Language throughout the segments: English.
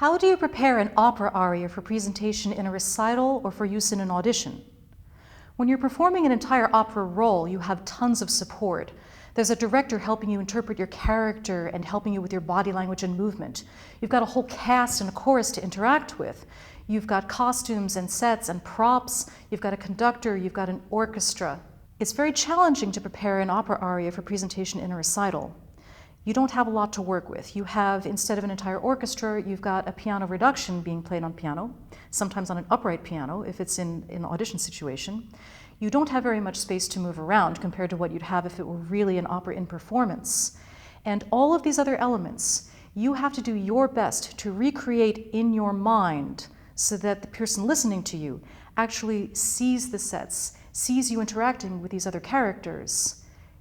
How do you prepare an opera aria for presentation in a recital or for use in an audition? When you're performing an entire opera role, you have tons of support. There's a director helping you interpret your character and helping you with your body language and movement. You've got a whole cast and a chorus to interact with. You've got costumes and sets and props. You've got a conductor. You've got an orchestra. It's very challenging to prepare an opera aria for presentation in a recital. You don't have a lot to work with. You have, instead of an entire orchestra, you've got a piano reduction being played on piano, sometimes on an upright piano if it's in an audition situation. You don't have very much space to move around compared to what you'd have if it were really an opera in performance. And all of these other elements, you have to do your best to recreate in your mind so that the person listening to you actually sees the sets, sees you interacting with these other characters.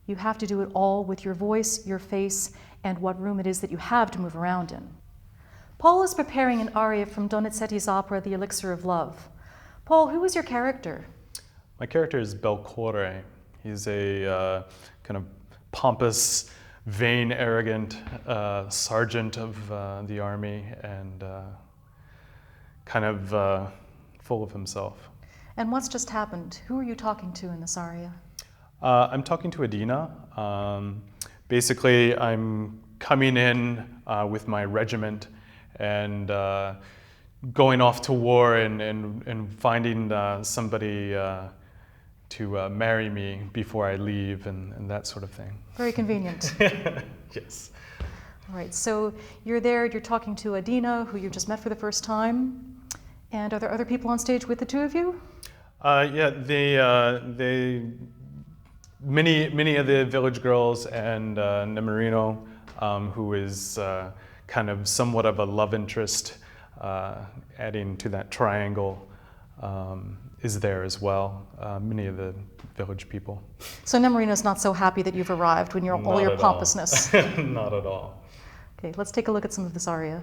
You have to do it all with your voice, your face, and what room it is that you have to move around in. Paul is preparing an aria from Donizetti's opera, The Elixir of Love. Paul, who is your character? My character is Belcore. He's a kind of pompous, vain, arrogant sergeant of the army and kind of full of himself. And what's just happened? Who are you talking to in this aria? I'm talking to Adina. Basically, I'm coming in with my regiment and going off to war and finding somebody to marry me before I leave and that sort of thing. Very convenient. Yes. All right, so you're there, you're talking to Adina, who you just met for the first time. And are there other people on stage with the two of you? Many of the village girls and Nemorino, who is kind of somewhat of a love interest, adding to that triangle, is there as well. Many of the village people. So Nemorino's not so happy that you've arrived when you're all your pompousness. Not at all. Okay, let's take a look at some of this aria.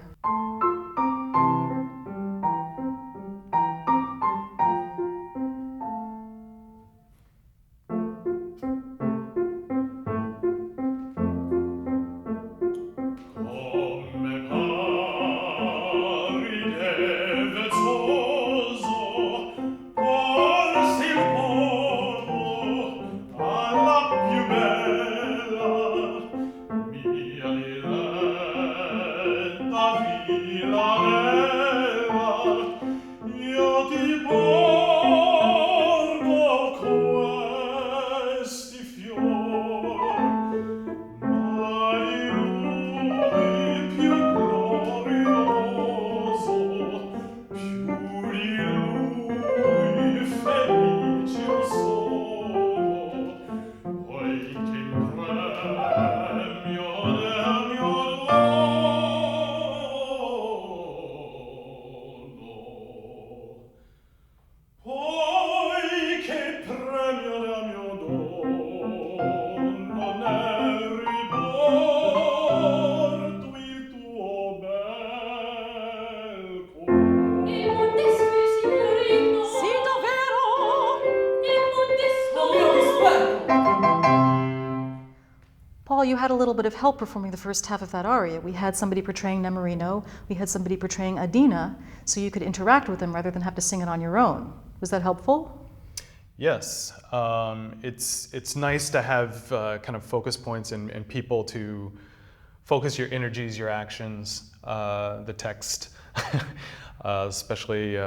Paul, you had a little bit of help performing the first half of that aria. We had somebody portraying Nemorino, we had somebody portraying Adina, so you could interact with them rather than have to sing it on your own. Was that helpful? Yes, it's nice to have kind of focus points and people to focus your energies, your actions, the text, especially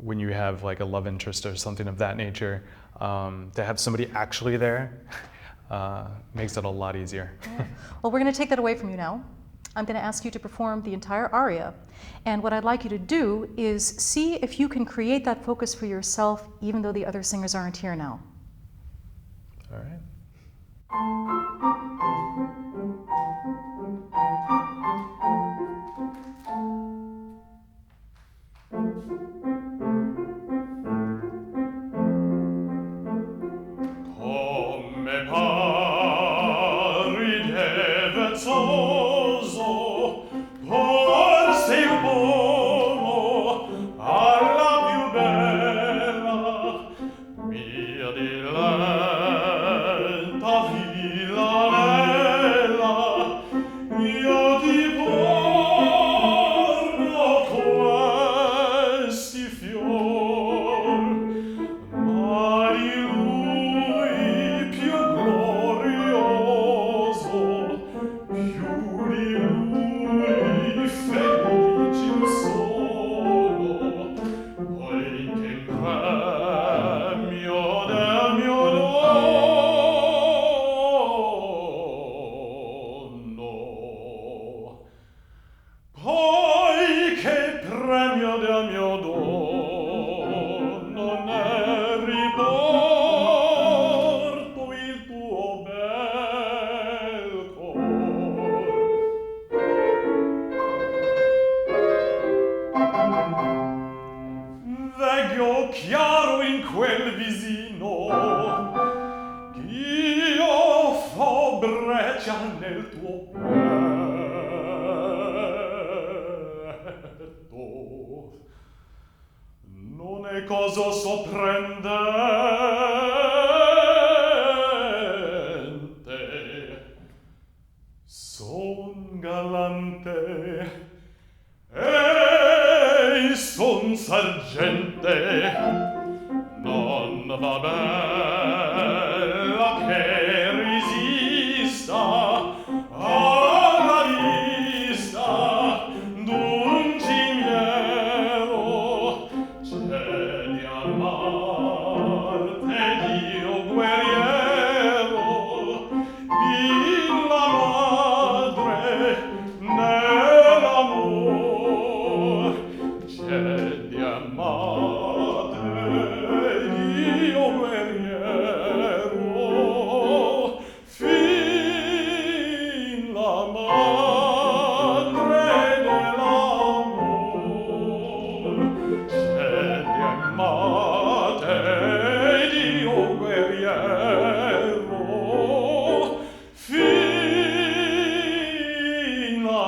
when you have like a love interest or something of that nature. To have somebody actually there makes it a lot easier. Yeah. Well, we're going to take that away from you now. I'm going to ask you to perform the entire aria. And what I'd like you to do is see if you can create that focus for yourself, even though the other singers aren't here now. All right. Paride vezzoso, forse il pomo alla più bella, mia diletta villanella. premio del mio dono ne riporto il tuo bel cor. Veglio chiaro in quel visino ch'io fo breccia nel tuo petto. Non è cosa sorprendente, son galante e son sargente, non va bella che resista alla vista d'un cimiero. C'è di amarte Dio guerriero, in la madre nell'amor. C'è di amate Dio guerriero, fin la madre dell'amor. C'è di amate Dio guerriero, fin la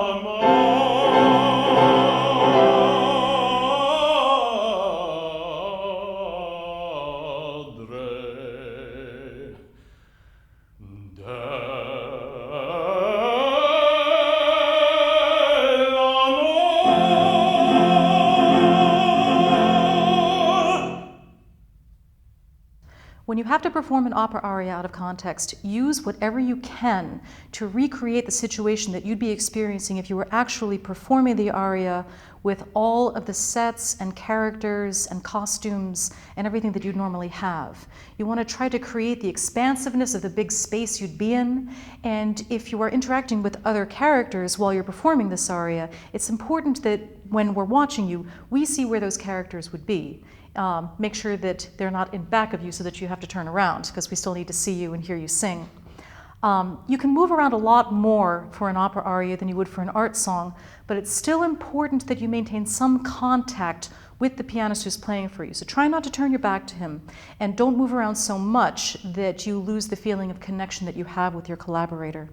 When you have to perform an opera aria out of context, use whatever you can to recreate the situation that you'd be experiencing if you were actually performing the aria with all of the sets and characters and costumes and everything that you'd normally have. You want to try to create the expansiveness of the big space you'd be in, and if you are interacting with other characters while you're performing this aria, it's important that when we're watching you, we see where those characters would be. Make sure that they're not in back of you so that you have to turn around, because we still need to see you and hear you sing. You can move around a lot more for an opera aria than you would for an art song, but it's still important that you maintain some contact with the pianist who's playing for you. So try not to turn your back to him, and don't move around so much that you lose the feeling of connection that you have with your collaborator.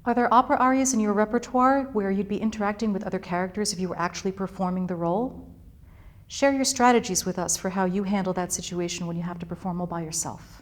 Are there opera arias in your repertoire where you'd be interacting with other characters if you were actually performing the role? Share your strategies with us for how you handle that situation when you have to perform all by yourself.